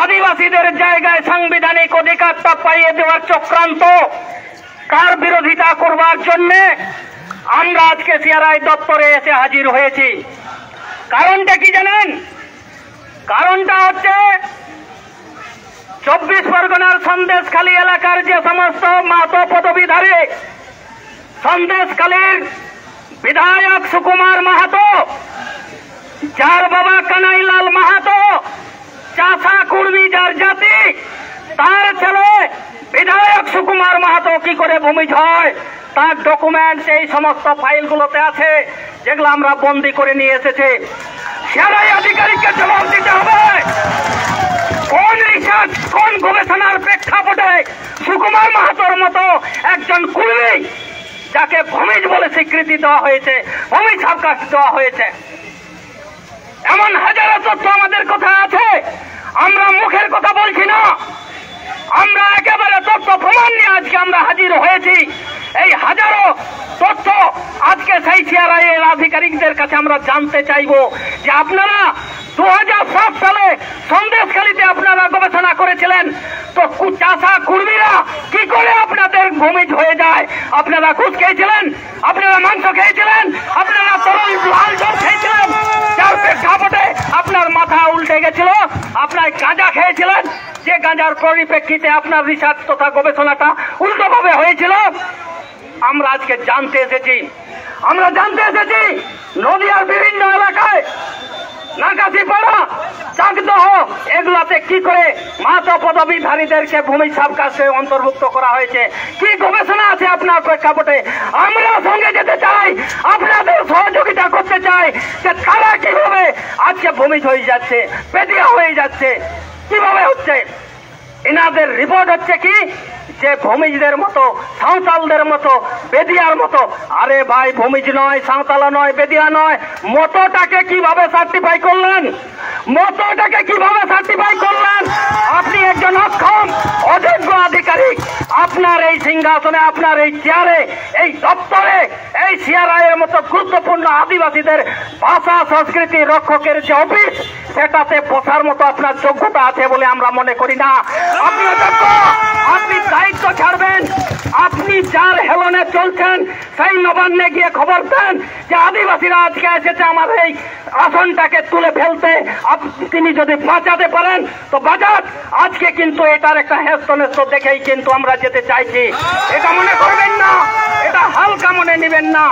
আদিবাসীদের জায়গায় সাংবিধানিক অধিকারটা পাইয়ে দেওয়ার চক্রান্ত কার বিরোধিতা করবার জন্য আমরা আজকে সিআরআই দপ্তরে এসে হাজির হয়েছি। কারণটা কি জানেন? কারণটা হচ্ছে 24 পরগনার সন্দেশখালী এলাকার যে সমস্ত মাহাতো পদবীধারী সন্দেশখালীর বিধায়ক সুকুমার মাহাতো, যার বাবা কানাইলাল মাহাতো চাষা কুর্মী যার জাতি, তার ছেলে বিধায়ক সুকুমার মাহাতো কি করে ভূমিজ হয় তার ডকুমেন্ট এই সমস্ত ফাইলগুলোতে আছে, যেগুলো আমরা বন্দি করে নিয়ে এসেছি। সিআরআই আধিকারিককে জবাব দিতে হবে কোন রিসার্চ কোন গবেষণার প্রেক্ষাপটে সুকুমার মাহাতোর মতো একজন কুর্মী, যাকে ভূমিজ বলে স্বীকৃতি দেওয়া হয়েছে, ভূমিজ সাবকাশ দেওয়া হয়েছে, এমন হাজারো তথ্য আমাদের কথা আছে। আমরা মুখের কথা বলছি না, আমরা একেবারে তথ্য প্রমাণ নিয়ে আজকে আমরা হাজির হয়েছি। এই হাজারো তথ্য আজকে সেই সিআরআই এর আধিকারিকদের কাছে আমরা জানতে চাইব যে আপনারা 2007 সালে সন্দেশখালীতে আপনারা গবেষণা করেছিলেন, তো চাষা কুর্মীরা কি করে আপনাদের ভূমিজ হয়ে যায়? আপনারা ঘুষ খেয়েছিলেন, আপনারা মাংস খেয়েছিলেন, আপনারা তরল লাল জল খেয়েছিলেন, যার প্রেক্ষাপটে আপনার মাথা উল্টে গেছিল, আপনার গাঁজা খেয়েছিলেন, যে গাঁজার পরিপ্রেক্ষিতে আপনার রিসার্চ তথা গবেষণাটা উল্টোভাবে হয়েছিল। আমরা আজকে জানতে এসেছি, নদিয়ার বিভিন্ন এলাকায় নাগাছিপাড়া, চাকদহ, এগুলাতে কি করে মাহাতো পদবীধারীদেরকে ভূমি সাবকাশে অন্তর্ভুক্ত করা হয়েছে, কি গবেষণা আছে আপনার প্রেক্ষাপটে? আমরা সঙ্গে যেতে চাই, আপনাদের সহযোগিতা করতে চাই যে তারা কিভাবে আজকে ভূমিজ হয়ে যাচ্ছে, পেটিয়া হয়ে যাচ্ছে, কিভাবে হচ্ছে। এনাদের রিপোর্ট হচ্ছে কি যে ভূমিজদের মতো, সাঁওতালদের মতো, বেদিয়ার মতো। আরে ভাই, ভূমিজ নয়, সাঁওতালা নয়, বেদিয়া নয়, মতটাকে কিভাবে সার্টিফাই করলেন? মতটাকে কিভাবে সার্টিফাই করলেন? আপনি একজন অক্ষম অযোগ্য আধিকারিক। আপনার এই সিংহাসনে, আপনার এই চেয়ারে, এই দপ্তরে, এই সিআরআইয়ের মতো গুরুত্বপূর্ণ আদিবাসীদের ভাষা সংস্কৃতি রক্ষকের যে অফিস, সেটাতে বসার মতো আপনার যোগ্যতা আছে বলে আমরা মনে করি না। আপনি অযোগ্য। আপনি দায়িত্ব ছাড়বেন। আপনি যার হেলনে চলছেন সেই নবান্নে গিয়ে খবর দেন যে আদিবাসীরা আজকে এসেছে আমার এই আসনটাকে তুলে ফেলতে। তিনি যদি বাঁচাতে পারেন তো বাঁচান। আজকে কিন্তু এটার একটা হেস্তনেস্ত দেখেই কিন্তু আমরা যেতে চাইছি। এটা মনে করবেন না, এটা হালকা মনে নেবেন না।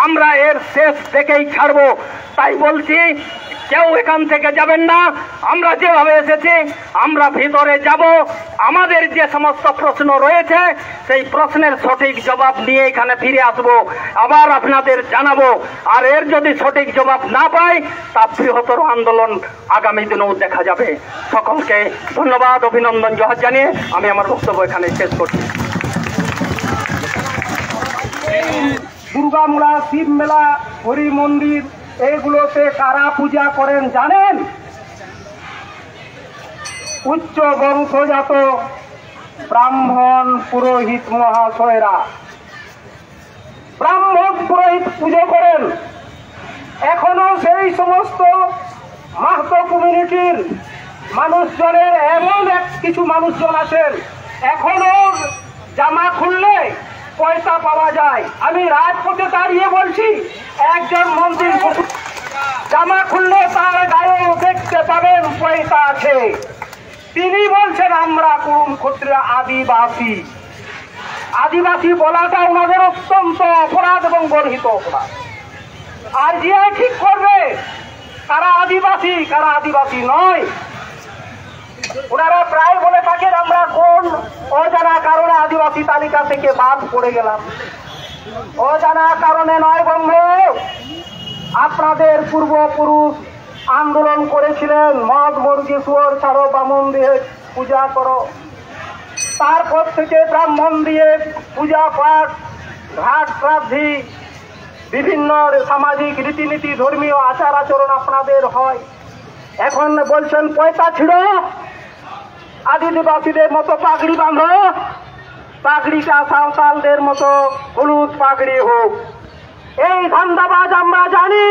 আমরা এর শেষ দেখেই ছাড়বো। তাই বলছি, কেউ এখান থেকে যাবেন না। আমরা যেভাবে এসেছি আমরা ভিতরে যাব। আমাদের যে সমস্ত প্রশ্ন রয়েছে সেই প্রশ্নের সঠিক জবাব নিয়ে এখানে ফিরে আসব, আবার আপনাদের জানাবো। আর এর যদি সঠিক জবাব না পাই তা বৃহত্তর আন্দোলন আগামী দিনেও দেখা যাবে। সকলকে ধন্যবাদ, অভিনন্দন, জোহার জানিয়ে আমি আমার বক্তব্য এখানে শেষ করছি। দুর্গা মেলা, শিব মেলা, হরি মন্দির, এগুলোতে কারা পূজা করেন জানেন? উচ্চ বংশজাত ব্রাহ্মণ পুরোহিত মহাশয়রা। ব্রাহ্মণ পুরোহিত পুজো করেন। এখনো সেই সমস্ত মাহাতো কমিউনিটির মানুষজনের এমন কিছু মানুষজন আছেন, এখনো জামা খুললে পয়সা পাওয়া যায়। আমি রাজপথে দাঁড়িয়ে বলছি, একজন মন্দির জামা খুললে তার গায়ে দেখতে পাবেন পয়সা আছে। তিনি বলছেন আমরা কুরুম ক্ষত্রিয় আদিবাসী। আদিবাসী বলাটা ওনাদের অত্যন্ত অপরাধ এবং গর্হিত অপরাধ। আর যে ঠিক করবে কারা আদিবাসী কারা আদিবাসী নয়, ওনারা প্রায় বলে থাকেন আমরা কোন অজানা কারণে আদিবাসী তালিকা থেকে বাদ পড়ে গেলাম। অজানা কারণে নয় বন্ধু, আপনাদের পূর্বপুরুষ আন্দোলন করেছিলেন মদ মুরগি শুয়োর ছাড়ো, বামন দিয়ে পূজা করো। তারপর থেকে ব্রাহ্মণ দিয়ে পূজা পাঠ, ঘাট শ্রাদ্ধি, বিভিন্ন সামাজিক রীতিনীতি, ধর্মীয় আচার আচরণ আপনাদের হয়। এখন বলছেন পয়সা ছিড়ো, আদিবাসীদের মতো পাগড়ি বাঁধো, পাগড়িটা সাঁওতালদের মতো হলুদ পাগড়ি হোক। এই ধান্দাবাজ আমরা জানি।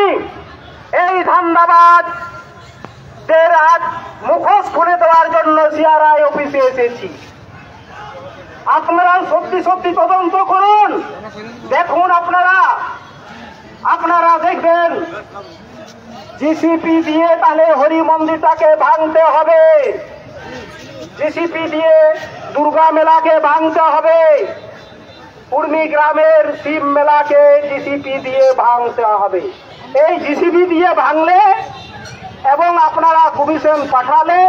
এই ধান্দাবাজদের আজ মুখোশ খুলে দেওয়ার জন্য সিআরআই অফিসে এসেছি। আপনারা সত্যি সত্যি তদন্ত করুন। দেখুন, আপনারা দেখবেন জিসিপি দিয়ে তাহলে হরি মন্দিরটাকে ভাঙতে হবে, জিসিপি দিয়ে দুর্গা মেলাকে ভাঙতে হবে, কুর্মি গ্রামের শিব মেলাকে জিসিপি দিয়ে ভাঙতে হবে। এই জিসিপি দিয়ে ভাঙলে এবং আপনারা কমিশন পাঠালে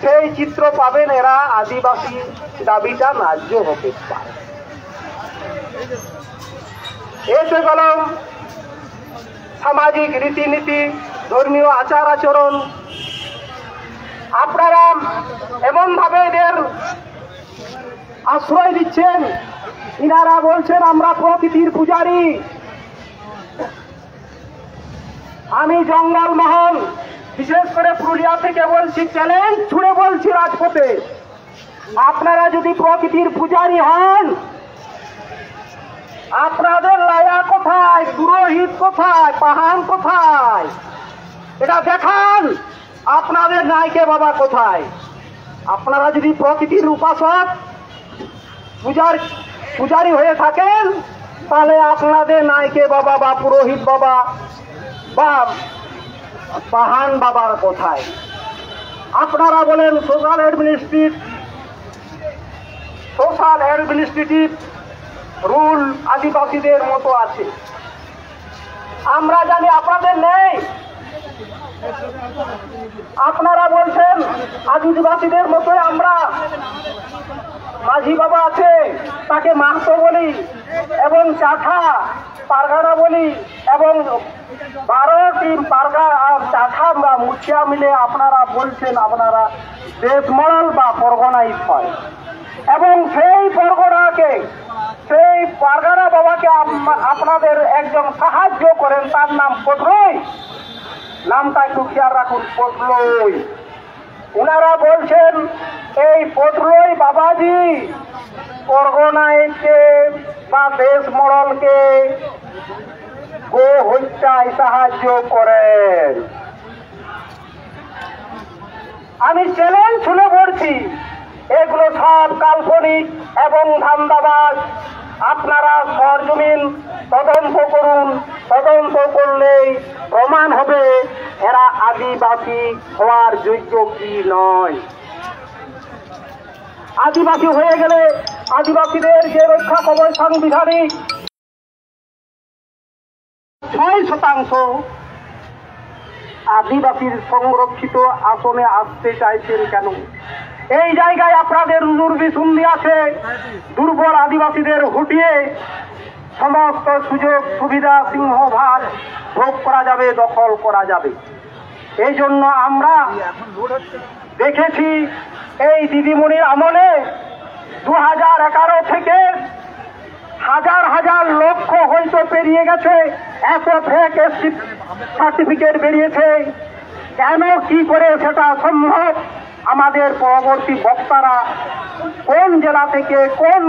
সেই চিত্র পাবেন এরা আদিবাসী দাবিটা ন্যায্য হতে পারে। এসে গেল সামাজিক রীতিনীতি, ধর্মীয় আচার আচরণ। আপনারা এমন ভাবে এদের আশ্রয় দিচ্ছেন, ইনারা বলছেন আমরা প্রকৃতির পূজারী। আমি জঙ্গলমহল বিশেষ করে পুরুলিয়া থেকে বলছি, চ্যালেঞ্জ ছুড়ে বলছি রাজপথে, আপনারা যদি প্রকৃতির পূজারী হন, আপনাদের লায়া কোথায়, পুরোহিত কোথায়, পাহান কোথায়, এটা দেখান। আপনাদের নায়কে বাবা কোথায়? আপনারা যদি প্রকৃতির উপাসক পূজারী হয়ে থাকেন, তাহলে আপনাদের নায়কে বাবা বা পুরোহিত বাবা বা পাহান বাবার কোথায়? আপনারা বলেন সোশ্যাল অ্যাডমিনিস্ট্রেটিভ রুল আদিবাসীদের মতো আছে। আমরা জানি আপনাদের নেই। আপনারা বলছেন আদিবাসীদের মতো আমরা, মাঝি বাবা আছে তাকে মাহাতো বলি এবং চাঠা পারগানা বলি, এবং 12টি পারগা আর চাঠা বা মুখিয়া মিলে আপনারা বলছেন আপনারা দেশমড়ল বা পরগনাইত হয়। এবং সেই পরগনাকে, সেই পারগানা বাবাকে আপনাদের একজন সাহায্য করেন, তার নাম পটলই। নামটা একটু খেয়াল রাখুন, পটলই। ওনারা বলছেন এই পটলই বাবাজি পরগনাকে বা দেশ মডলকে গো হত্যায় সাহায্য করেন। আমি চ্যালেঞ্জ ছুড়ে পড়ছি, এগুলো সব কাল্পনিক এবং ধান্দাবাজ। আপনারা সরজমিন তদন্ত করুন, তদন্ত করলেই প্রমাণ হবে এরা আদিবাসী হওয়ার যোগ্য কি নয়। আদিবাসী হয়ে গেলে আদিবাসীদের যে রক্ষা কবচ সাংবিধানিক 6% আদিবাসীর সংরক্ষিত আসনে আসতে চাইছেন কেন? এই জায়গায় আপনাদের দুর্বিসন্ধি আছে। দুর্বল আদিবাসীদের হটিয়ে সমস্ত সুযোগ সুবিধা সিংহভাগ ভোগ করা যাবে, দখল করা যাবে। এই জন্য আমরা দেখেছি এই দিদিমণির আমলে 2011 থেকে হাজার হাজার লক্ষ হয়তো পেরিয়ে গেছে, এত ফেক এসটি সার্টিফিকেট বেরিয়েছে। কেন, কি করে সেটা সম্ভব? আমাদের পরবর্তী বক্তারা কোন জেলা থেকে, কোন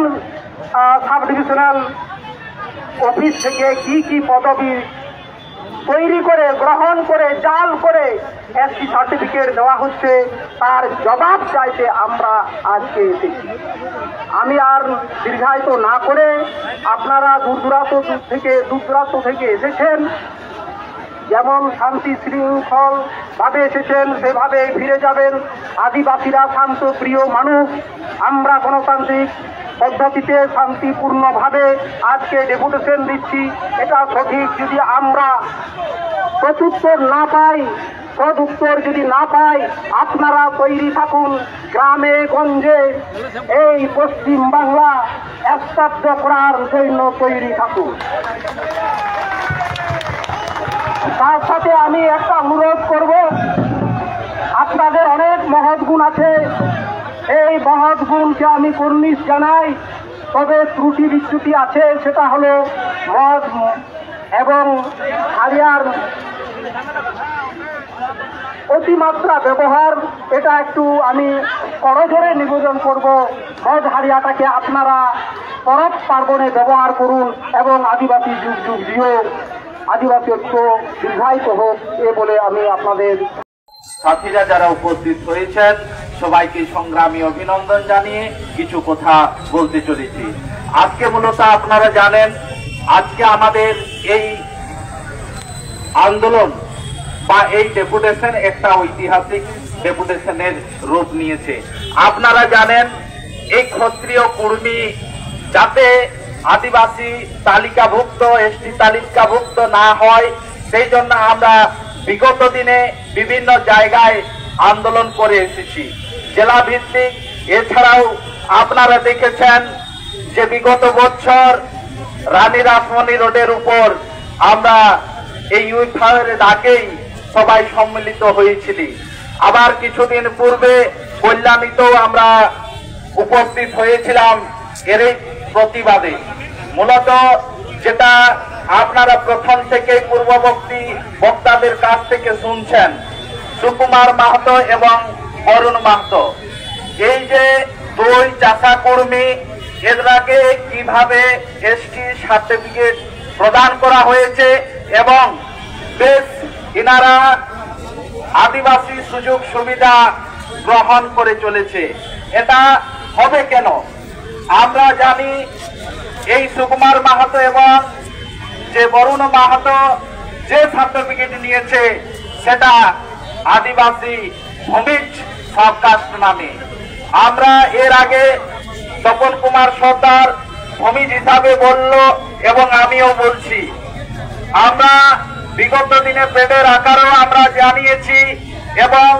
সাব ডিভিশনাল অফিস থেকে কি কি পদবি তৈরি করে, গ্রহণ করে, জাল করে এসটি সার্টিফিকেট দেওয়া হচ্ছে, তার জবাব চাইতে আমরা আজকে এসেছি। আমি আর দীর্ঘায়িত না করে, আপনারা দূর দূরান্ত থেকে এসেছেন, যেমন শান্তি শৃঙ্খল ভাবে এসেছেন সেভাবে ফিরে যাবেন। আদিবাসীরা শান্ত প্রিয় মানুষ, আমরা গণতান্ত্রিক পদ্ধতিতে শান্তিপূর্ণভাবে আজকে ডেপুটেশন দিচ্ছি, এটা সঠিক। যদি আমরা প্রত্যুত্তর না পাই, সদুত্তর যদি না পাই, আপনারা তৈরি থাকুন, গ্রামে গঞ্জে এই পশ্চিম বাংলা স্তব্ধ করার জন্য তৈরি থাকুন। তার সাথে আমি একটা অনুরোধ করব, আপনাদের অনেক মহৎ গুণ আছে, এই মহৎ গুণকে আমি কর্নিশ জানাই। তবে ত্রুটি বিচ্যুতি আছে, সেটা হলো মদ এবং হারিয়ার অতিমাত্রা ব্যবহার। এটা একটু আমি করজোরে নিবেদন করব, মদ হারিয়াটাকে আপনারা পরব পার্বণে ব্যবহার করুন এবং আদিবাসী যুগ যুগ জিও, আদিবাসী ঐক্য দীর্ঘায়িত হোক, এ বলে আমি আপনাদের সাথীরা যারা উপস্থিত হয়েছেন সবাইকে সংগ্রামী অভিনন্দন জানিয়ে কিছু কথা বলতে চলেছি। আজকে মূলত আপনারা জানেন, আজকে আমাদের এই আন্দোলন বা এই ডেপুটেশন একটা ঐতিহাসিক ডেপুটেশনের রূপ নিয়েছে। আপনারা জানেন এই ক্ষত্রিয় কুর্মী যাতে আদিবাসী তালিকাভুক্ত, এসটি তালিকাভুক্ত না হয়, সেই জন্য আমরা বিগত দিনে বিভিন্ন জায়গায় আন্দোলন করে এসেছি, জেলা ভিত্তিক। এছাড়াও আপনারা দেখেছেন যে বিগত বছর রানী রাসমণি রোডের উপর আমরা এই ইউথার ডাকেই সবাই সম্মিলিত হয়েছিলি। আবার কিছুদিন পূর্বে কল্যাণীতেও আমরা উপস্থিত হয়েছিলাম এর প্রতিবাদে। মূলত যেটা আপনারা প্রথম থেকে পূর্ববর্তী বক্তাদের কাছ থেকে শুনছেন, সুকুমার মাহাতো এবং অরুণ মাহাতো, এই যে দুই চাষা কর্মী, এদেরকে কিভাবে এসটি সার্টিফিকেট প্রদান করা হয়েছে এবং বেশ এনারা আদিবাসী সুযোগ সুবিধা গ্রহণ করে চলেছে, এটা হবে কেন? আমরা জানি এই সুকুমার মাহাতো এবং যে বরুণ মাহাতো যে সার্টিফিকেট নিয়েছে সেটা আদিবাসী ভূমিজ সাবকাস্ট নামে। আমরা এর আগে তপন কুমার সর্দার ভূমিজ হিসাবে বলল এবং আমিও বলছি, আমরা বিগত দিনে পেটের আকারও আমরা জানিয়েছি এবং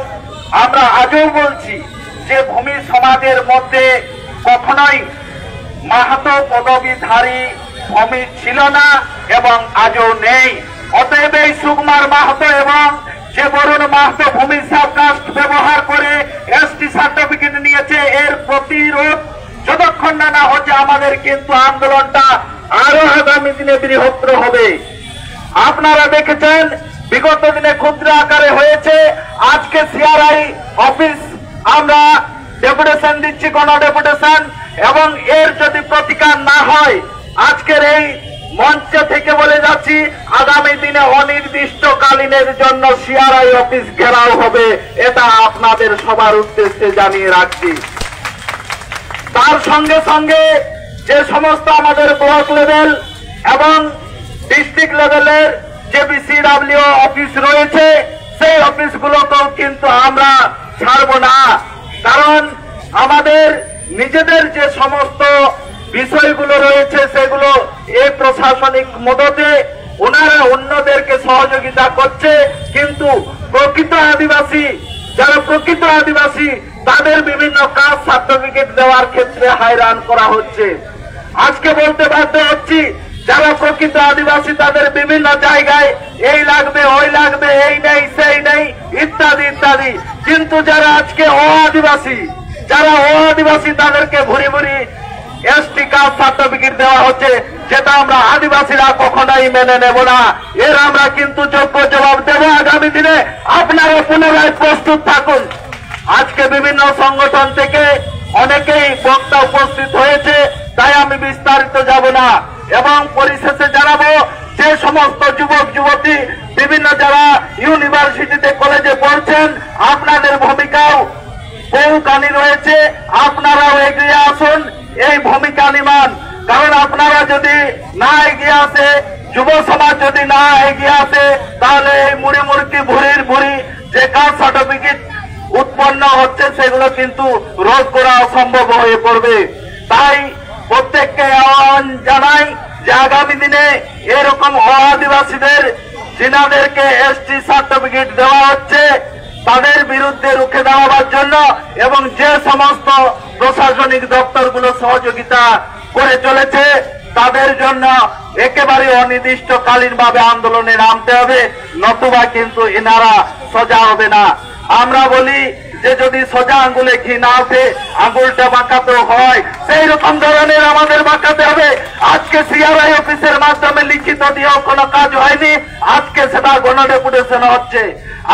আমরা আজও বলছি যে ভূমি সমাজের মধ্যে কখনোই মাহাতো পদবীধারী ভূমি ছিল না এবং আজও নেই। অতএব এই সুকুমার মাহাতো এবং যে বরুণ মাহাতো ভূমি সাবকাস্ট ব্যবহার করে এসটি সার্টিফিকেট নিয়েছে, এর প্রতিরোধ যতক্ষণ না হচ্ছে আমাদের কিন্তু আন্দোলনটা আরো আগামী দিনে বৃহত্তর হবে। আপনারা দেখেছেন বিগত দিনে ক্ষুদ্র আকারে হয়েছে, আজকে সিআরআই অফিস আমরা ডেপুটেশন দিচ্ছি, কোন ডেপুটেশন, এবং এর যদি প্রতিকার না হয় আজকের এই মঞ্চ থেকে বলে যাচ্ছি আগামী দিনে অনির্দিষ্টকালীনের জন্য সিআরআই অফিস ঘেরাও হবে। এটা আপনাদের সবার উদ্দেশ্যে জানিয়ে রাখছি। তার সঙ্গে সঙ্গে যে সমস্ত আমাদের ব্লক লেভেল এবং ডিস্ট্রিক্ট লেভেলের যে বিসিডব্লিউ অফিস রয়েছে সেই অফিসগুলোকেও কিন্তু আমরা ছাড়ব না, কারণ আমাদের নিজেদের যে সমস্ত বিষয়গুলো রয়েছে সেগুলো এই প্রশাসনিক মদতে ওনারা অন্যদেরকে সহযোগিতা করছে, কিন্তু প্রকৃত আদিবাসী যারা প্রকৃত আদিবাসী তাদের বিভিন্ন কাজ সার্টিফিকেট দেওয়ার ক্ষেত্রে হয়রান করা হচ্ছে। আজকে বলতে বাধ্য হচ্ছি যারা প্রকৃত আদিবাসী তাদের বিভিন্ন জায়গায় এই লাগবে ওই লাগবে, এই নেই সেই নেই ইত্যাদি ইত্যাদি, কিন্তু যারা আজকে আদিবাসী তাদেরকে ভুরি ভুরি এসটি কাস্ট সার্টিফিকেট দেওয়া হচ্ছে, যেটা আমরা আদিবাসীরা কখনোই মেনে নেব না। এর আমরা কিন্তু যোগ্য জবাব দেব আগামী দিনে। আপনারা পুনরায় প্রস্তুত থাকুন। আজকে বিভিন্ন সংগঠন থেকে অনেকেই বক্তা উপস্থিত হয়েছে, তাই আমি বিস্তারিত যাব না, এবং পরিশেষে জানাবো যে সমস্ত যুবক যুবতী বিভিন্ন যারা ইউনিভার্সিটিতে কলেজে পড়ছেন আপনাদের ভূমিকাও বহুখানি রয়েছে, আপনারাও এগিয়ে আসুন, এই ভূমিকা নিমান। কারণ আপনারা যদি না এগিয়ে আসে, যুব সমাজ যদি না এগিয়ে আসে, তাহলে এই মুড়ি মুড়কি ভুরির ভুরি যে কাস্ট সার্টিফিকেট উৎপন্ন হচ্ছে সেগুলো কিন্তু রোধ করা অসম্ভব হয়ে পড়বে। তাই প্রত্যেককে আহ্বান জানাই যে আগামী দিনে এরকম আদিবাসীদের যিনাদেরকে এসটি সার্টিফিকেট দেওয়া হচ্ছে তাদের বিরুদ্ধে রুখে দেওয়ার জন্য, এবং যে সমস্ত প্রশাসনিক দপ্তরগুলো সহযোগিতা করে চলেছে তাদের জন্য একেবারে অনির্দিষ্টকালীন ভাবে আন্দোলনে নামতে হবে, নতুবা কিন্তু এনারা সোজা হবে না। আমরা বলি যে যদি সোজা আঙ্গুলে ঘি না ওঠে আঙ্গুলটা বাঁকাতে হয়, সেই রকম ধরনের আমাদের বাঁকাতে হবে। আজকে সিআরআই অফিসের মাধ্যমে লিখিত দিয়েও কোনো কাজ হয়নি, আজকে সেটা গণডেপুটেশন হচ্ছে।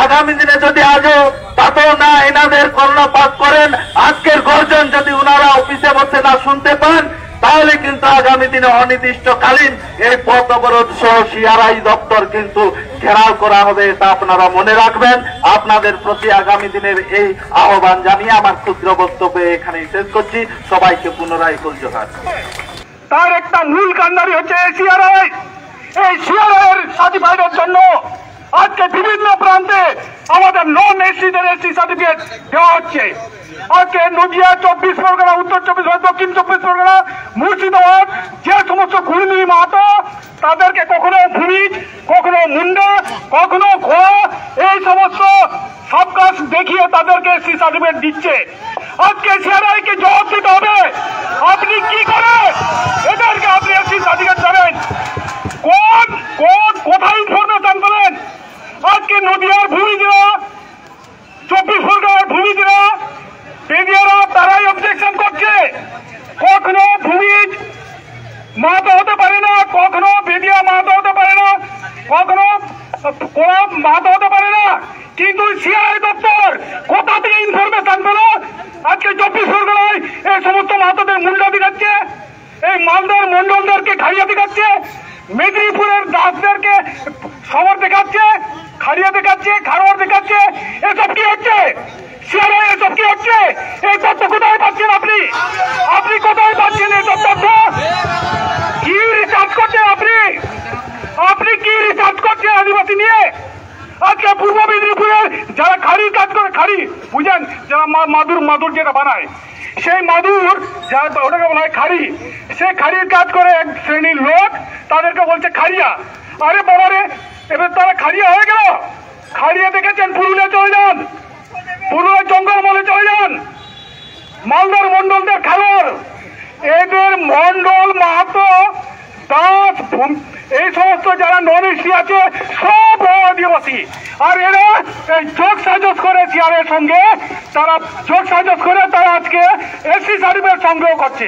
আগামী দিনে যদি আজও তাতেও না এনাদের কর্ণপাত করেন, আজকের গর্জন যদি ওনারা অফিসে বসে না শুনতে পান, তাহলে কিন্তু আগামী দিনে অনির্দিষ্টকালীন এই পথ অবরোধ সহ সিআরআই দপ্তর কিন্তু ঘেরাও করা হবে। তা আপনারা মনে রাখবেন। আপনাদের প্রতি আগামী দিনের এই আহ্বান জানিয়ে আমার ক্ষুদ্র বক্তব্য এখানেই শেষ করছি। সবাইকে পুনরায় জোহার। তার একটা মূল কান্ডারি হচ্ছে সিআরআই। এই সিআরআই এর সার্টিফাইডের জন্য আজকে বিভিন্ন প্রান্তে আমাদের নন এসসিদের এসটি সার্টিফিকেট দেওয়া হচ্ছে। আজকে নদিয়া, 24 পরগনা, উত্তর 24 পরগনা, দক্ষিণ 24 পরগনা, মুর্শিদাবাদ যে সমস্ত কুর্মী মাহাতো তাদেরকে কখনো ভূমিজ, কখনো মুন্ডা, কখনো ঘোড়া এই সমস্ত সব কাজ দেখিয়ে তাদেরকে এসটি সার্টিফিকেট দিচ্ছে। আজকে সিআরআই কে জবাব দিতে হবে। আপনি কি করে এদেরকে আপনি এসটি সার্টিফিকেট দেবেন? কোথায় ইনফরমেশন করেন? আজকে নদিয়ার ভূমিজরা, 24 পরগনার ভূমিজরা, বেদিয়ারা তারাই অবজেকশন করছে। কখনো ভূমিজ মাহাতো হতে পারে না, কখনো বেদিয়া মাহাতো হতে পারে না, কখনো কোরআন মাহাতো হতে পারে না, কিন্তু সিআরআই দপ্তর কোথা থেকে ইনফরমেশন পেল? আজকে 24 পরগনায় এই সমস্ত মাহাতোদের মুন্ডা দেখাচ্ছে, এই মালদার মন্ডলদেরকে খাইয়া দেখাচ্ছে, মেদিনীপুরের দাসদেরকে শহর দেখাচ্ছে, খাড়িয়া দেখাচ্ছে, খারোয়ার দেখাচ্ছে। এসব কি হচ্ছে? সিআরআই এসব কি হচ্ছে? এই তথ্য কোথায় পাচ্ছেন আপনি? আপনি কোথায় পাচ্ছেন এইসব তথ্য? কি রিসার্চ করছেন আপনি? আপনি কি রিসার্চ করছেন আদিবাসী নিয়ে? আজকে পূর্ব মেদিনীপুরের যারা খাড়ির কাজ করে, খাড়ি বুঝেন, যারা মাদুর যেটা বানায়, সেই মাদুর ওটাকে বলা হয় খাড়ি, সেই খাড়ির কাজ করে এক শ্রেণীর লোক, তাদেরকে বলছে খাড়িয়া। আরে বাবারে, এবার তারা খাড়িয়া হয়ে গেল। খাড়িয়া দেখেছেন, পুরুলিয়া চলে যান, পুরুলিয়া জঙ্গলমহলে চলে যান, মালদার মন্ডলদের খালোর, এদের মন্ডল, মাহাতো, দাস, এই সমস্ত যারা নন এসি আছে সব আদিবাসী। আর এরা এই যোগ সাজস করে সিআরের সঙ্গে তারা যোগ সাজস করে তারা আজকে এসসি সার্টিফিকেট সংগ্রহ করছে।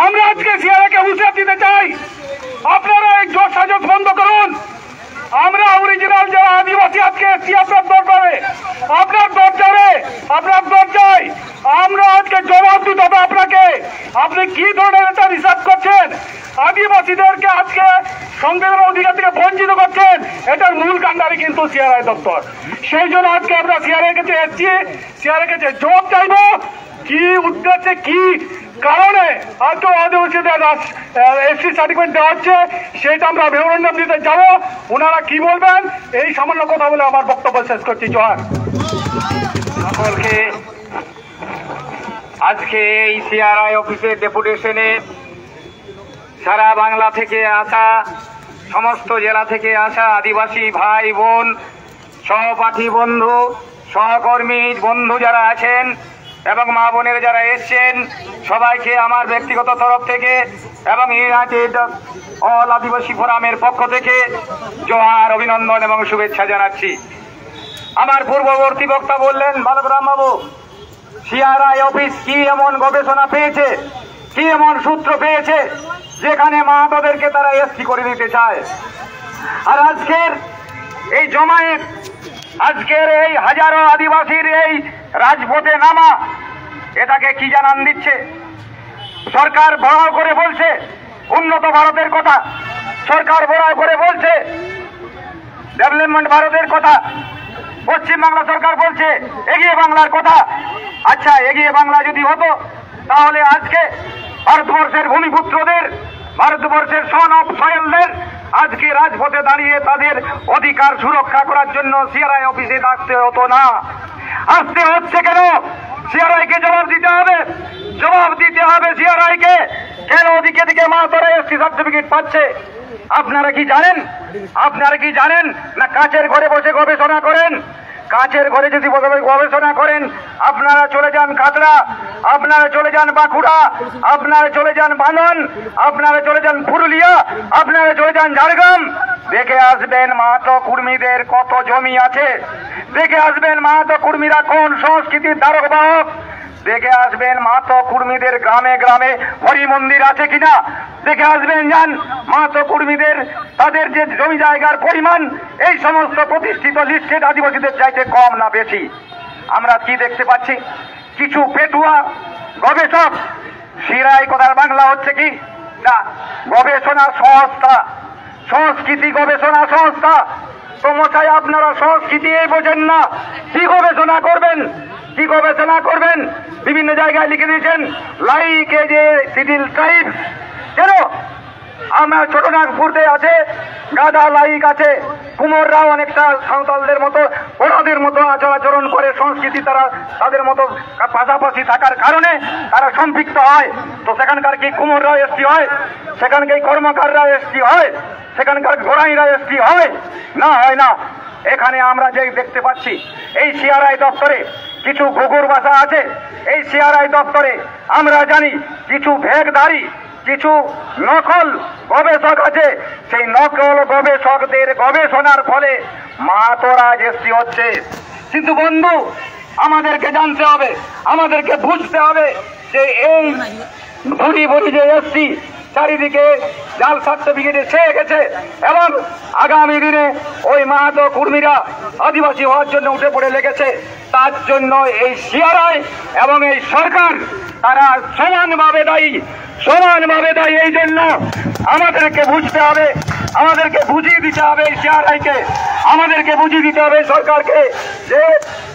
আমরা আজকে সিআরকে হুঁশিয়ার দিতে চাই, আপনারা এই যোগ সাজস বন্ধ করুন। আমরা অরিজিনাল যারা আদিবাসী আজকে এসছি আপনার দরবারে, আপনার দরজায় আমরা আজকে জবাব দিতে হবে আপনাকে। আপনি কি ধরনের এটা রিসার্চ করছেন? আদিবাসীদেরকে আজকে সংবিধানের অধিকার থেকে বঞ্চিত করছেন, এটার মূল কাণ্ডারি কিন্তু সিআরআই দপ্তর। সেই জন্য আজকে আমরা সিআরআই কাছে এসছি, সিআরআই কাছে জবাব চাইব কি উদ্দেশ্যে কি কারণে আজকে আদিবাসীদের এসসি সার্টিফিকেট দেওয়া হচ্ছে সেটা আমরা মেমোরেন্ডাম দিতে যাবো। ওনারা কি বলবেন এই সামান্য কথা বলে আমার বক্তব্য শেষ করছি। জয় সকলকে। আজকে এই সিআরআই অফিসের ডেপুটেশনে সারা বাংলা থেকে আসা, সমস্ত জেলা থেকে আসা আদিবাসী ভাই বোন, সহপাঠী বন্ধু, সহকর্মী বন্ধু যারা আছেন এবং মা বোনের যারা এসছেন, সবাইকে আমার ব্যক্তিগত তরফ থেকে এবং ইউনাইটেড অল আদিবাসী ফোরামের পক্ষ থেকে জোহার, অভিনন্দন এবং শুভেচ্ছা জানাচ্ছি। আমার পূর্ববর্তী বক্তা বললেন বালকরাম বাবু, সিআরআই অফিস কি এমন গবেষণা পেয়েছে, কি এমন সূত্র পেয়েছে যেখানে মাহাতোদেরকে তারা এসটি করে দিতে চায়। আর আজকের এই জমায়েত, আজকের এই হাজারো আদিবাসীর এই রাজপথে নামা, এটাকে কি জানান দিচ্ছে? সরকার বড় করে বলছে উন্নত ভারতের কথা, সরকার বড় করে বলছে ডেভেলপমেন্ট ভারতের কথা, পশ্চিমবাংলা সরকার বলছে এগিয়ে বাংলার কথা। আচ্ছা, এগিয়ে বাংলা যদি হতো তাহলে আজকে ভারতবর্ষের ভূমিপুত্রদের, ভারতবর্ষের সন অফ সয়েলদের আজকে রাজপথে দাঁড়িয়ে তাদের অধিকার সুরক্ষা করার জন্য সিআরআই অফিসে আসতে হতো না। আসতে হচ্ছে কেন? সিআরআই কে জবাব দিতে হবে, জবাব দিতে হবে সিআরআই কে। কেন ওদিকে দিকে মাহাতোরা এসটি সার্টিফিকেট পাচ্ছে? আপনারা কি জানেন? আপনারা কি জানেন না কাচের ঘরে বসে গবেষণা করেন? কাচের ঘরে যদি গবেষণা করেন, আপনারা চলে যান কাতড়া, আপনারা চলে যান বাঁকুড়া, আপনারা চলে যান বানন, আপনারা চলে যান পুরুলিয়া, আপনারা চলে যান ঝাড়গ্রাম, দেখে আসবেন মাহাতো কুর্মীদের কত জমি আছে, দেখে আসবেন মাহাতো কুর্মীরা কোন সংস্কৃতির ধারক বাহক, দেখে আসবেন মাহাতো কুর্মীদের গ্রামে গ্রামে হরি মন্দির আছে কিনা, দেখে আসবেন যান মাহাতো কুর্মীদের তাদের যে জমি জায়গার পরিমাণ এই সমস্ত প্রতিষ্ঠিত লিস্টেড আদিবাসীদের চাইতে কম না বেশি। আমরা কি দেখতে পাচ্ছি? কিছু পেটুয়া গবেষক, সিআরআই কথার বাংলা হচ্ছে কি না গবেষণা সংস্থা, সংস্কৃতি গবেষণা সংস্থা। তো মশাই আপনারা সংস্কৃতি এই বোঝেন না, কি গবেষণা করবেন, কি গবেষণা করবেন? বিভিন্ন জায়গায় লিখে দিয়েছেন লাইক এ যে সিডিল ট্রাইবস। কেন? আমার ছোটনাগপুরতে আছে গাদা লাইক আছে, কুমোররাও অনেকটা সাঁওতালদের মতো ওনাদের মতো আচরণ করে, সংস্কৃতি তারা তাদের মতো পাশাপাশি থাকার কারণে তারা সম্পৃক্ত হয়। তো সেখানকার কি কুমোররাও এসটি হয়? সেখানকার কর্মকাররা এসটি হয়? সেখানকার গোড়াইরা এসটি হয়? না, হয় না। এখানে আমরা যে দেখতে পাচ্ছি এই সিআরআই দপ্তরে কিছু ঘুঘুর বাসা আছে, এই সিআরআই দপ্তরে আমরা জানি কিছু ভেগধারী, কিছু নকল গবেষক আছে। সেই নকল গবেষকদের গবেষণার ফলে মাহাতোরা এসটি হচ্ছে। কিন্তু বন্ধু, আমাদেরকে জানতে হবে, আমাদেরকে বুঝতে হবে যে এই ভুরি ভুরি যে এসটি চারিদিকে জাল সার্টিফিকেটে ছেয়ে গেছে এবং আগামী দিনে ওই মাহাতো কুর্মীরা আদিবাসী হওয়ার জন্য উঠে পড়ে লেগেছে। তার জন্য এই সিআরআই এবং এই সরকার তারা সমানভাবে দায়ী, সমানভাবে দায়ী। এই জন্য আমাদেরকে বুঝতে হবে, আমাদেরকে বুঝিয়ে দিতে হবে এই সিআরআইকে, আমাদেরকে বুঝিয়ে দিতে হবে সরকারকে যে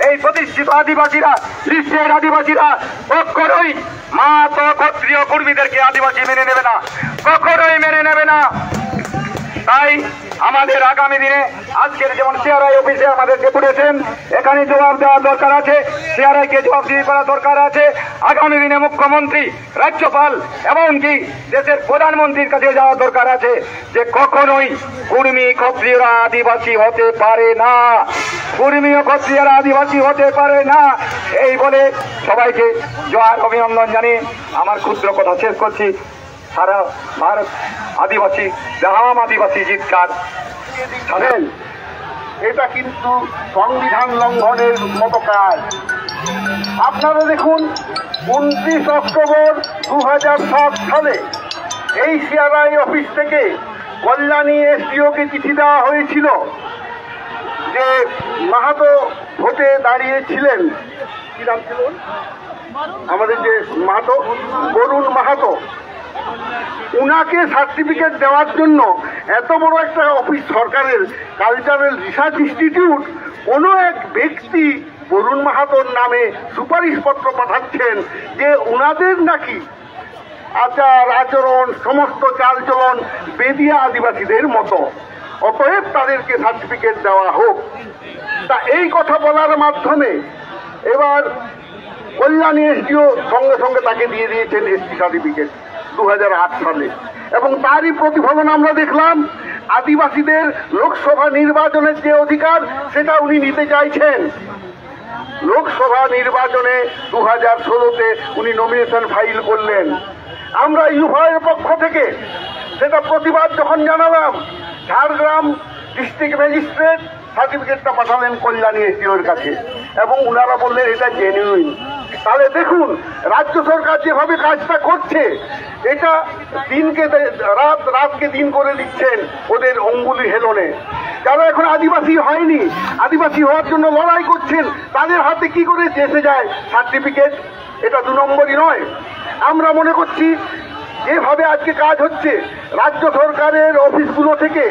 এই প্রতিষ্ঠিত আদিবাসীরা, লিস্টের আদিবাসীরা কখনোই মাহাতো ক্ষত্রিয় কর্মীদেরকে আদিবাসী মেনে নেবে না, কখনোই মেনে নেবে না। তাই আমাদের আগামী দিনে আজকের যেমন সিআরআই অফিসে আমাদের ডেপুটেশন, এখানে জবাব দেওয়ার দরকার আছে, সিআরআই কে জবাবদিহি করা দরকার আছে। আগামী দিনে মুখ্যমন্ত্রী, রাজ্যপাল এমনকি দেশের প্রধানমন্ত্রীর কাছে যাওয়া দরকার আছে যে কখনোই কুর্মী ক্ষত্রিয়রা আদিবাসী হতে পারে না, কুর্মী ও ক্ষত্রিয়রা আদিবাসী হতে পারে না। এই বলে সবাইকে জয়, অভিনন্দন জানিয়ে আমার ক্ষুদ্র কথা শেষ করছি। সারা ভারত আদিবাসী, জাহাম আদিবাসী জিতকার। এটা কিন্তু সংবিধান লঙ্ঘনের মতো কাজ। আপনারা দেখুন 29 অক্টোবর 2007 সালে এই সিআরআই অফিস থেকে কল্যাণী এসডিওকে চিঠি দেওয়া হয়েছিল যে মাহাতো ভোটে দাঁড়িয়েছিলেন, কি নাম ছিল আমাদের যে মাহাতো, বরুণ মাহাতো, উনাকে সার্টিফিকেট দেওয়ার জন্য এত বড় একটা অফিস, সরকারের কালচারাল রিসার্চ ইনস্টিটিউট, কোনো এক ব্যক্তি বরুণ মাহাতোর নামে সুপারিশপত্র পাঠাচ্ছেন যে উনাদের নাকি আচার আচরণ সমস্ত চালচলন বেদিয়া আদিবাসীদের মতো, অতএব তাদেরকে সার্টিফিকেট দেওয়া হোক। তা এই কথা বলার মাধ্যমে এবার কল্যাণী এসডিও সঙ্গে সঙ্গে তাকে দিয়ে দিয়েছেন এসটি সার্টিফিকেট 2008 সালে, এবং তারই প্রতিফলন আমরা দেখলাম। আদিবাসীদের লোকসভা নির্বাচনের যে অধিকার সেটা উনি নিতে চাইছেন। লোকসভা নির্বাচনে 2016-তে উনি নমিনেশন ফাইল করলেন। আমরা ইউফাইয়ের পক্ষ থেকে সেটা প্রতিবাদ যখন জানালাম, ঝাড়গ্রাম ডিস্ট্রিক্ট ম্যাজিস্ট্রেট সার্টিফিকেটটা পাঠালেন কল্যাণী এসডিওর কাছে এবং উনারা বললেন এটা জেনুইন। তাহলে দেখুন রাজ্য সরকার যেভাবে কাজটা করছে, এটা দিনকে রাতকে দিন করে দিচ্ছেন ওদের অঙ্গুলি হেলনে। যারা এখন আদিবাসী হয়নি, আদিবাসী হওয়ার জন্য লড়াই করছেন, তাদের হাতে কি করে এসে যায় সার্টিফিকেট? এটা 2 নম্বরই নয়। আমরা মনে করছি যেভাবে আজকে কাজ হচ্ছে, রাজ্য সরকারের অফিসগুলো থেকে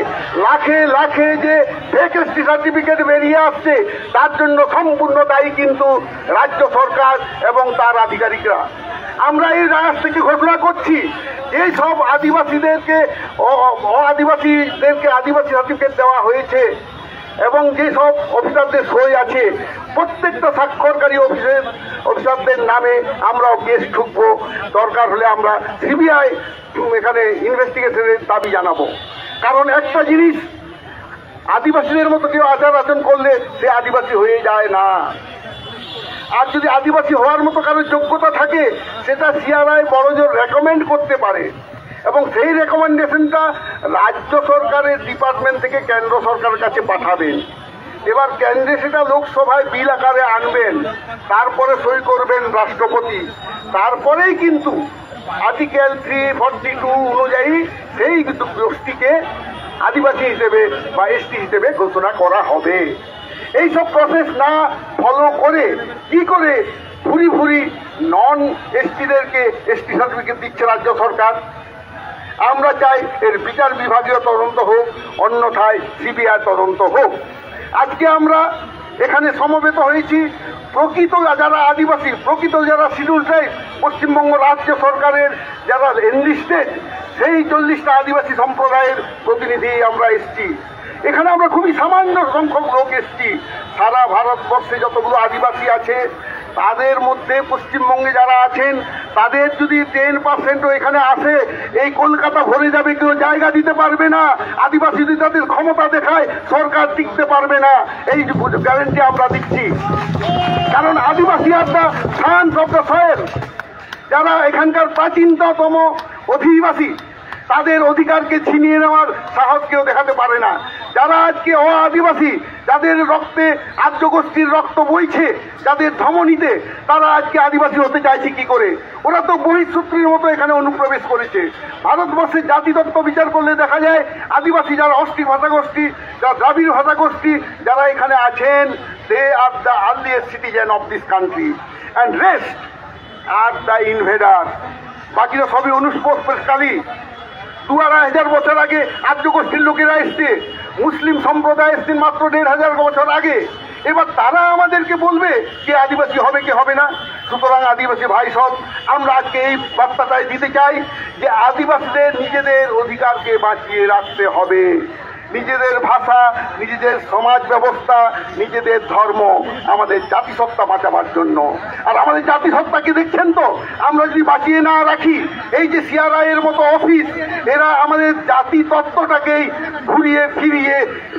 লাখে লাখে যে ফেক এসটি সার্টিফিকেট বেরিয়ে আসছে, তার জন্য সম্পূর্ণ দায়ী কিন্তু রাজ্য সরকার এবং তার আধিকারিকরা। আমরা এই রাজ থেকে ঘোষণা করছি যে সব আদিবাসীদেরকে আদিবাসী সার্টিফিকেট দেওয়া হয়েছে এবং যে সব অফিসারদের সই আছে, প্রত্যেকটা স্বাক্ষরকারী অফিসারদের নামে আমরাও কেস ঠুকবো। দরকার হলে আমরা সিবিআই এখানে ইনভেস্টিগেশনের দাবি জানাবো। কারণ একটা জিনিস, আদিবাসীদের মতো কেউ আচার আচরণ করলে সে আদিবাসী হয়ে যায় না। আর যদি আদিবাসী হওয়ার মতো কারোর যোগ্যতা থাকে, সেটা সিআরআই বড়জোর রেকমেন্ড করতে পারে এবং সেই রেকমেন্ডেশনটা রাজ্য সরকারের ডিপার্টমেন্ট থেকে কেন্দ্র সরকারের কাছে পাঠাবেন। এবার কেন্দ্রে সেটা লোকসভায় বিল আকারে আনবেন, তারপরে সই করবেন রাষ্ট্রপতি, তারপরেই কিন্তু আর্টিকেল 342 অনুযায়ী সেই গোষ্ঠীকে আদিবাসী হিসেবে বা এসটি হিসেবে ঘোষণা করা হবে। এইসব প্রসেস না ফলো করে কি করে ভুরি ভুরি নন এসটিদেরকে এসটি সার্টিফিকেট দিচ্ছে রাজ্য সরকার? আমরা চাই এর বিচার বিভাগীয় তদন্ত হোক, অন্যথায় সিবিআই তদন্ত হোক। আজকে আমরা এখানে সমবেত হয়েছি প্রকৃত যারা আদিবাসী, প্রকৃত যারা শিডিউল ট্রাইব, পশ্চিমবঙ্গ রাজ্য সরকারের যারা এনলিস্টেড, সেই 40টা আদিবাসী সম্প্রদায়ের প্রতিনিধি আমরা এসছি। এখানে আমরা খুবই সামান্য সংখ্যক লোক এসছি। সারা ভারতবর্ষে যতগুলো আদিবাসী আছে, তাদের মধ্যে পশ্চিমবঙ্গে যারা আছেন, তাদের যদি 10% এখানে আসে, এই কলকাতা ভরে যাবে, কেউ জায়গা দিতে পারবে না। আদিবাসী যদি তাদের ক্ষমতা দেখায়, সরকার টিকতে পারবে না, এই গ্যারেন্টি আমরা দিচ্ছি। কারণ আদিবাসী আর the sons of the soil, যারা এখানকার প্রাচীনতম অধিবাসী, তাদের অধিকারকে ছিনিয়ে নেওয়ার সাহস কেউ দেখাতে পারে না। যারা আজকে আদিবাসী, যাদের রক্তে আর্য গোষ্ঠীর রক্ত বইছে, যাদের ধমনীতে, তারা আজকে আদিবাসী হতে চাইছে কি করে? ওরা তো বহিঃশত্রুর মতো এখানে অনুপ্রবেশ করেছে। ভারতবর্ষের জাতিতত্ত্ব বিচার করলে দেখা যায় আদিবাসী যারা অস্ট্রিক ভাষাগোষ্ঠী, যারা দ্রাবিড় ভাষাগোষ্ঠী, যারা এখানে আছেন, they are the earliest citizen of this country and rest are the invader. বাকিরা সবই অনুপ্রবেশকারী। 2,500 বছর আগে আর্য গোষ্ঠীর লোকেরা এসছে, মুসলিম সম্প্রদায় এসছেন মাত্র 1,500 বছর আগে। এবার তারা আমাদেরকে বলবে কে আদিবাসী হবে কে হবে না। সুতরাং আদিবাসী ভাই সব, আমরা আজকে এই বার্তাটাই দিতে চাই যে আদিবাসীদের নিজেদের অধিকারকে বাঁচিয়ে রাখতে হবে। নিজেদের ভাষা, নিজেদের সমাজ ব্যবস্থা, নিজেদের ধর্ম, আমাদের জাতিসত্তা বাঁচাবার জন্য। আর আমাদের জাতিসত্তাকে দেখছেন তো, আমরা যদি বাঁচিয়ে না রাখি, এই যে সিআরআই এর মতো অফিস, এরা আমাদের জাতি তত্ত্বটাকেই ঘুরিয়ে ফিরিয়ে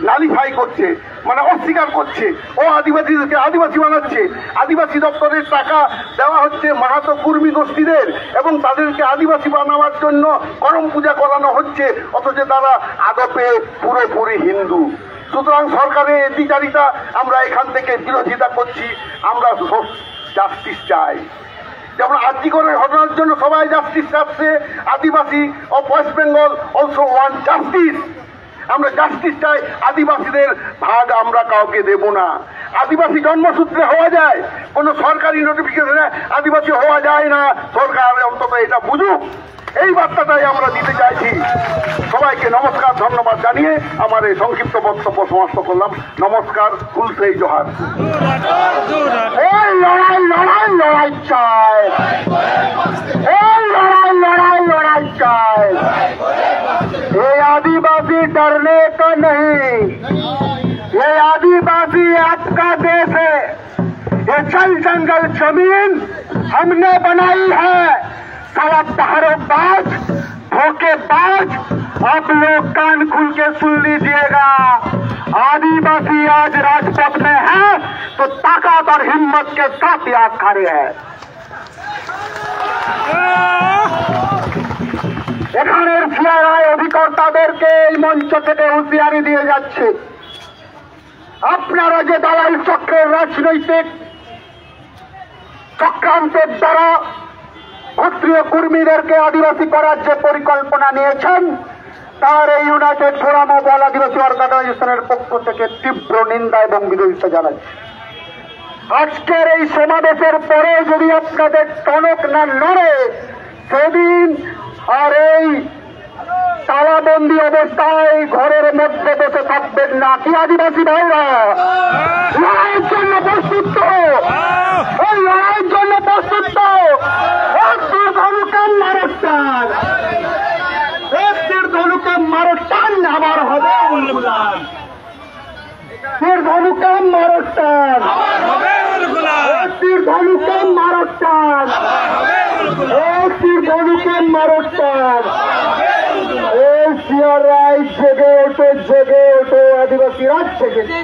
নালিফাই করছে, মানে অস্বীকার করছে। ও আদিবাসীদেরকে আদিবাসী বানাচ্ছে। আদিবাসী দপ্তরের টাকা দেওয়া হচ্ছে মাহাতো কুর্মী গোষ্ঠীদের এবং তাদেরকে আদিবাসী বানাবার জন্য করম পূজা করানো হচ্ছে, অথচ তারা আদপে পুরোপুরি হিন্দু। সুতরাং সরকারের দ্বিচারিতা আমরা এখান থেকে বিরোধিতা করছি। আমরা জাস্টিস চাই। যেমন আর্জিকরের ঘটনার জন্য সবাই জাস্টিস চাচ্ছে, আদিবাসী ও west Bengal also want justice. আমরা জাস্টিস চাই। আদিবাসীদের ভাগ আমরা কাউকে দেব না। আদিবাসী জন্মসূত্রে হওয়া যায়, কোনো সরকারি নোটিফিকেশনে আদিবাসী হওয়া যায় না। সরকার অন্তত এটা বুঝুক, এই বার্তাটাই আমরা দিতে চাইছি। সবাইকে নমস্কার, ধন্যবাদ জানিয়ে আমার এই সংক্ষিপ্ত বক্তব্য সমাপ্ত করলাম। নমস্কার, ফুলসেই জোহার। এই লড়াই লড়াই লড়াই চাই, এই লড়াই লড়াই লড়াই চাই। ये आदिवासी डरने का नहीं, ये आदिवासी आपका देश है। ये जल जंगल जमीन हमने बनाई है। सारा बहारोबाज धोखेबाज, आप लोग कान खुल के सुन लीजिएगा। आदिवासी आज राजपथ में है तो ताकत और हिम्मत के साथ याद खड़े हैं। এখানের সিআরআই অধিকর্তাদেরকে এই মঞ্চ থেকে হুঁশিয়ারি দিয়ে যাচ্ছে, আপনারা যে দালাল চক্রের রাজনৈতিক চক্রান্তের দ্বারা ক্ষত্রিয় কর্মীদেরকে আদিবাসী করার যে পরিকল্পনা নিয়েছেন, তার এই ইউনাইটেড ফোরাম অব অল আদিবাসী অর্গানাইজেশনের পক্ষ থেকে তীব্র নিন্দা এবং বিরোধিতা জানাচ্ছি। আজকের এই সমাবেশের পরে যদি আপনাদের টনক না নড়ে, সেদিন আর এই তালাবন্দি অবস্থায় ঘরের মধ্যে বসে থাকবেন না। কি আদিবাসী ভাইরা লড়াইয়ের জন্য প্রস্তুত তো? ওই লড়াইয়ের জন্য প্রস্তুত তো? ধনুকান মারস্তান, ধনুকান মারস্তান আবার হবে। ধনুকান মারস্তান, ধনুকান মারস্তান, ধনুকান মারস্তান। সিআরআই জেগে ওঠো, জেগে ওঠো, আদিবাসী রাজ জেগেছে।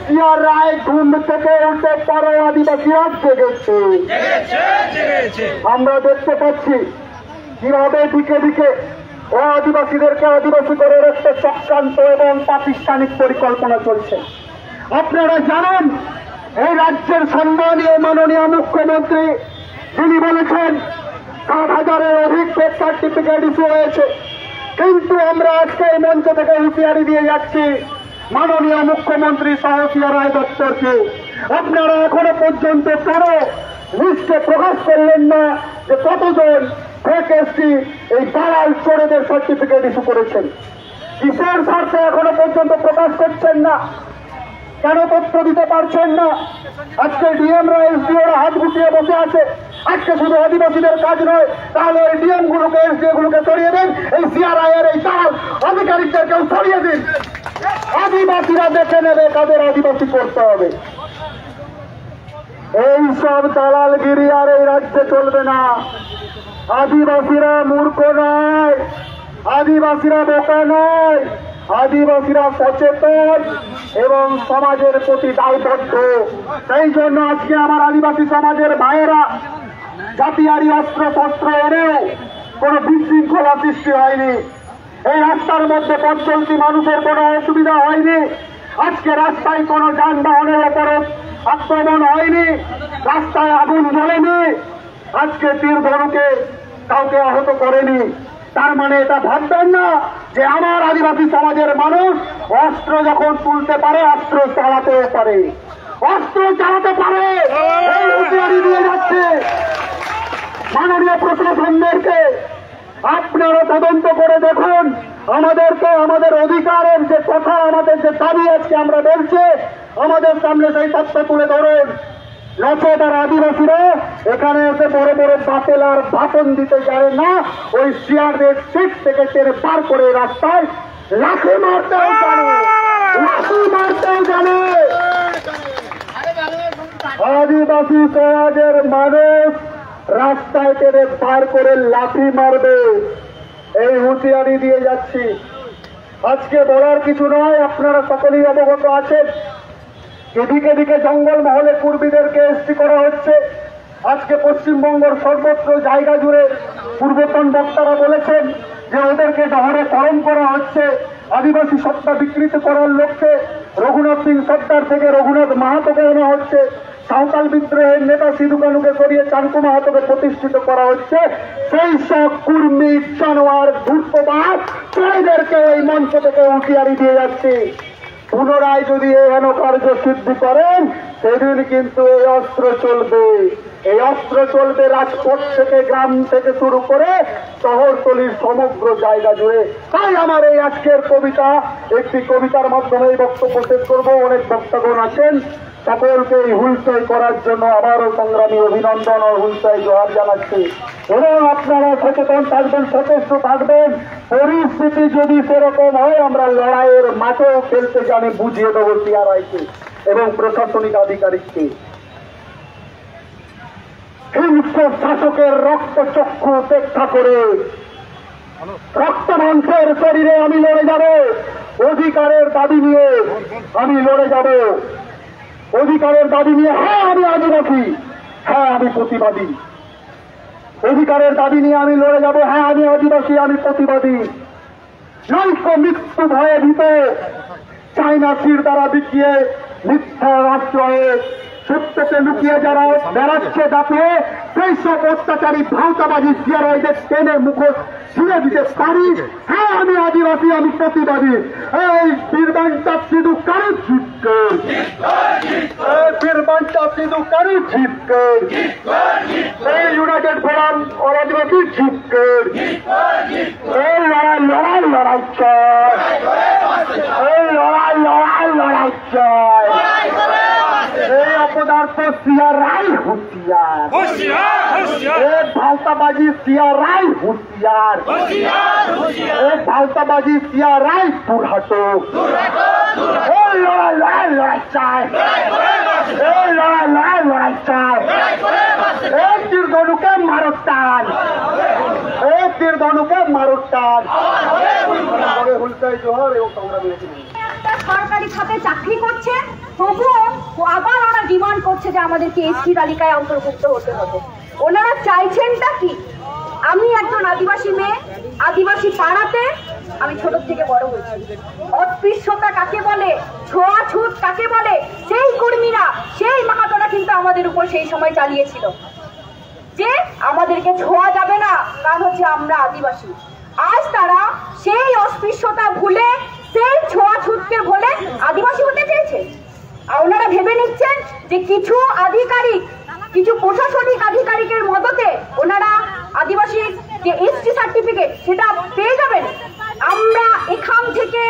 সিআরআই ঘুম থেকে উঠে পরে আদিবাসী রাজ জেগেছে। আমরা দেখতে পাচ্ছি কিভাবে দিকে দিকে ও আদিবাসীদেরকে আদিবাসী করে রাখতে চক্রান্ত এবং প্রাতিষ্ঠানিক পরিকল্পনা চলছে। আপনারা জানেন, এই রাজ্যের সম্মানীয় মাননীয় মুখ্যমন্ত্রী তিনি বলেছেন 7,000-এর অধিক ডেথ সার্টিফিকেট ইস্যু হয়েছে। কিন্তু আমরা আজকে এই মঞ্চ থেকে হুঁশিয়ারি দিয়ে যাচ্ছি মাননীয় মুখ্যমন্ত্রী সহ সিআরআই দপ্তরকে, আপনারা এখনো পর্যন্ত কেন লিস্টে প্রকাশ করলেন না যে কতজন ফেক এসটি এই দালাল চোরেদের সার্টিফিকেট ইস্যু করেছেন? কিসের স্বার্থে এখনো পর্যন্ত প্রকাশ করছেন না? কেন তথ্য দিতে পারছেন না? আজকে ডিএমরা এসডিওরা হাত গুটিয়ে বসে আছে। আজকে শুধু আদিবাসীদের কাজ নয়, তাহলে এই ডিএম গুলোকে এসডিও গুলোকে সরিয়ে দিন, এই সিআরআই এর এই দালাল আধিকারিকদেরকেও সরিয়ে দিন। আদিবাসীরা দেখে নেবে কাদের আদিবাসী করতে হবে। এই সব দালালগিরি আর এই রাজ্যে চলবে না। আদিবাসীরা মূর্খ নয়, আদিবাসীরা বোকা নয়, আদিবাসীরা সচেতন এবং সমাজের প্রতি দায়বদ্ধ। সেই জন্য আজকে আমার আদিবাসী সমাজের ভাইয়েরা জাতিয়ারি অস্ত্র শস্ত্র এনেও কোনো বিশৃঙ্খলা সৃষ্টি হয়নি। এই রাস্তার মধ্যে পথ চলতি মানুষের কোনো অসুবিধা হয়নি। আজকে রাস্তায় কোনো যানবাহনের ওপরে আক্রমণ হয়নি, রাস্তায় আগুন জ্বলেনি, আজকে তীর ধনুকে কাউকে আহত করেনি। তার মানে এটা ভাববেন না যে আমার আদিবাসী সমাজের মানুষ অস্ত্র যখন তুলতে পারে অস্ত্র চালাতেও পারে, অস্ত্র চালাতে পারে। এই হুঁশিয়ারি দিয়ে যাচ্ছে মাননীয় প্রশাসনদেরকে, আপনারা তদন্ত করে দেখুন, আমাদেরকে আমাদের অধিকারের যে কথা, আমাদের যে দাবি আজকে আমরা বলছি, আমাদের সামনে সেই তথ্য তুলে ধরুন। নচেত আর আদিবাসীরা এখানে এসে বড় বড় বাতেল আর ভাষণ দিতে জানে না, ওই সিআরদের সিট থেকে টেনে পার করে রাস্তায় লাঠি মারতেও জানে, লাঠি মারতেও জানে। আদিবাসী সমাজের মানুষ রাস্তায় টেনে পার করে লাঠি মারবে, এই হুঁশিয়ারি দিয়ে যাচ্ছি। আজকে বলার কিছু নয়, আপনারা সকলেই অবগত আছেন। এদিকে দিকে জঙ্গল মহলে কুর্মীদেরকে এসটি করা হচ্ছে। আজকে পশ্চিমবঙ্গের সর্বত্র জায়গা জুড়ে পূর্বতন বক্তারা বলেছেন যে ওদেরকে শহরে করণ করা হচ্ছে। আদিবাসী সত্তা বিকৃত করার লক্ষ্যে রঘুনাথ সিং সর্দার থেকে রঘুনাথ মাহাতোকে আনা হচ্ছে, সাঁওতাল বিদ্রোহের নেতা সিধু কানুকে করিয়ে চাঙ্কু মাহাতোকে প্রতিষ্ঠিত করা হচ্ছে। সেই সব কুর্মী জানোয়ার ধূর্তবাদ ছেলেদেরকে এই মঞ্চ থেকে হুঁশিয়ারি দিয়ে যাচ্ছে, পুনরায় যদি এই হেন কার্য সিদ্ধি করেন সেদিন কিন্তু এই অস্ত্র চলবে। এই অস্ত্র চলবে রাজপথ থেকে, গ্রাম থেকে শুরু করে শহরতলির সমগ্র জায়গা জুড়ে। তাই আমার এই আজকের কবিতা, একটি কবিতার মাধ্যমে এই বক্তব্য শেষ করব। অনেক বক্তাগণ আছেন, সকলকে এই হুলস্থুল করার জন্য আবারও সংগ্রামী অভিনন্দন ও হুলস্থুল জোহার জানাচ্ছি। এবং আপনারা সচেতন থাকবেন, সচেষ্ট থাকবেন। পরিস্থিতি যদি সেরকম হয় আমরা লড়াইয়ের মাঠেও খেলতে জানি, বুঝিয়ে দেবো সিআরআইকে এবং প্রশাসনিক আধিকারিককে। হিংস্র শাসকের রক্তচক্ষু উপেক্ষা করে রক্ত মাংসের শরীরে আমি লড়ে যাব। অধিকারের দাবি নিয়ে আমি লড়ে যাব। অধিকারের দাবি নিয়ে, হ্যাঁ আমি আদিবাসী, হ্যাঁ আমি প্রতিবাদী। অধিকারের দাবি নিয়ে আমি লড়ে যাব, হ্যাঁ আমি আদিবাসী, আমি প্রতিবাদী। নৈক্য মৃত্যু ভয়ে ভীত, চাইনা তীর দ্বারা বিকিয়ে মিথ্যা আশ্রয়ে সত্যকে লুকিয়ে যারা বেড়াচ্ছে যাতে সেই সব অত্যাচারী ভাওতাবাজি সিআরআইদের টেনে মুখোশ ছিঁড়ে দিতে পারি। হ্যাঁ আমি আদিবাসী, আমি প্রতিবাদী। এই বীরবাঞ্চা সিধু কারু জিতকে, বীরবাঞ্চা সিধু কারু জিতকে, এই ইউনাইটেড ফোরাম और आदिवासी জিতকে, এই লড়াই লড়াই লড়াই চাই, এই লড়াই লড়াই লড়াই চাই। এই অপদার্থ সিআরআই হুঁশিয়ার, এই ভাওতাবাজি সিআরআই হুঁশিয়ার, এই ভাওতাবাজি সিআরআই দুর্হাটো। এই লড়াই লড়াই লড়াই চাই, এই লড়াই লড়াই লড়াই চাই। এই তীরধনুকে মারো টান, এই তীরধনুকে মারো টান। হুলসাই জোহর এবং সংগ্রামী সরকারি খাতে চাকরি করছে, তবুও আবার ওরা ডিমান্ড করছে যে আমাদেরকে এসটি তালিকায় অন্তর্ভুক্ত হতে হবে। ওনারা চাইছেনটা কি? আমি একজন আদিবাসী মেয়ে, আদিবাসী পাড়াতে আমি ছোট থেকে বড় হয়েছি। অস্পৃশ্যতা কাকে বলে, ছোঁয়াছুত কাকে বলে, সেই কর্মীরা, সেই মাহাতোরা কিন্তু আমাদের উপর সেই সময় চালিয়েছিল যে আমাদেরকে ছোঁয়া যাবে না, কারণ হচ্ছে আমরা আদিবাসী। আজ তারা সেই অস্পৃশ্যতা ভুলে, সেই ছোঁয়াছুতকে বলে আদিবাসী হতে চেয়েছে। আর ওনারা ভেবে নিচ্ছেন যে কিছু আধিকারিক, কিছু প্রশাসনিক আধিকারিকের মদতে ওনারা আদিবাসীর যে এসটি সার্টিফিকেট সেটা পেয়ে যাবেন। আমরা এখান থেকে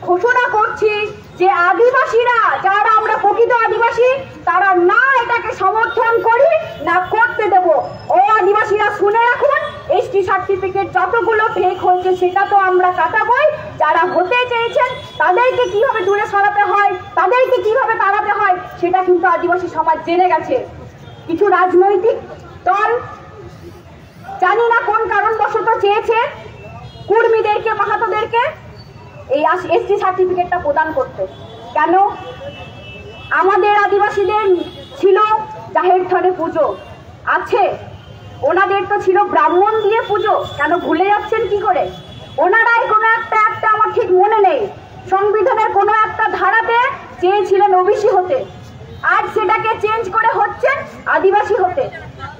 ঘোষণা করছি যে আদিবাসীরা, যারা আমরা প্রকৃত আদিবাসী, তারা না এটাকে সমর্থন করি না করতে দেব। ও আদিবাসীরা শুনে রাখুন, এসটি সার্টিফিকেট যতগুলো ফেক হয়েছে সেটা তো আমরা কাটাবই। যারা হতে চেয়েছেন তাদেরকে কিভাবে দূরে সরাতে হয়, তাদেরকে কিভাবে তাড়াতে হয়, সেটা কিন্তু আদিবাসী সমাজ জেনে গেছে। কিছু রাজনৈতিক দল জানি না কোন কারণবশত চেয়েছে কর্মীদেরকে, মাহাতোদেরকে এই এসটি সার্টিফিকেটটা প্রদান করতে। কেন? আমাদের আদিবাসীদের ছিল জাহের থানে পুজো, আছে, ওনাদের তো ছিল ব্রাহ্মণ দিয়ে পুজো। কেন ভুলে যাচ্ছেন কি করে? ওনারাই কোনো একটা আমার ঠিক মনে নেই, সংবিধানের কোনো একটা ধারাতে চেয়েছিলেন ওবিসি হতে, আর সেটাকে চেঞ্জ করে হচ্ছেন আদিবাসী হতে।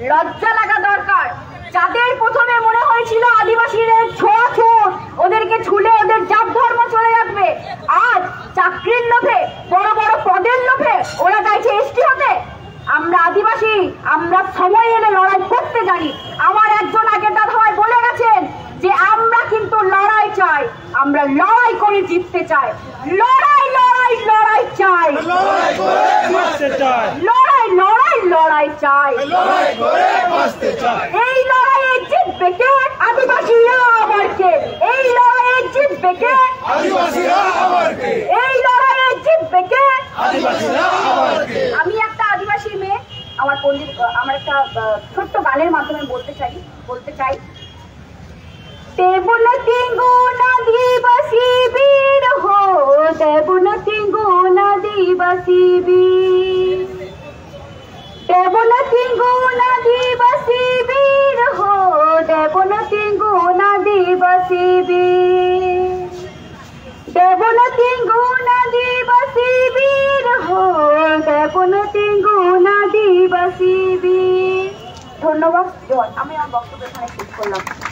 লজ্জা লাগা দরকার। যাদের প্রথমে মনে হয়েছিল আদিবাসীদের ছোঁয়াছুত, ওদেরকে ছুলে ওদের জাত ধর্ম চলে আসবে, আজ চাকরির লোভে, বড় বড় পদের লোভে ওরা চাইছে এসটি হতে। আমরা আদিবাসী, আমরা সময় এলে লড়াই করতে জানি। আমার একজন আগের দাদা ভাই বলে গেছেন যে আমরা কিন্তু লড়াই চাই, আমরা লড়াই করে জিততে চাই। লড়াই লড়াই লড়াই চাই, লড়াই লড়াই লড়াই চাই। এই লড়াইয়ে জিতবে কে? আদিবাসীরা আবার কে? এই লড়াইয়ে জিতবে কে? এই লড়াইয়ে জিতবে কে? আমি একটা আদিবাসী মেয়ে, আমার একটা ছোট্ট গানের মাধ্যমে বলতে চাই। দেবুন তিঙ্গুন আদিবাসী বীর হো, দেবুন তিঙ্গুন আদিবাসী বীর, দেবুন তিঙ্গুন আদিবাসী বীর হো, দেবুন তিঙ্গুন আদিবাসী বীর। পনতি গুণ আদিবাসী বীর। ধন্যবাদ। জয়। আমি আমার বক্তব্য এখানে শেষ করলাম।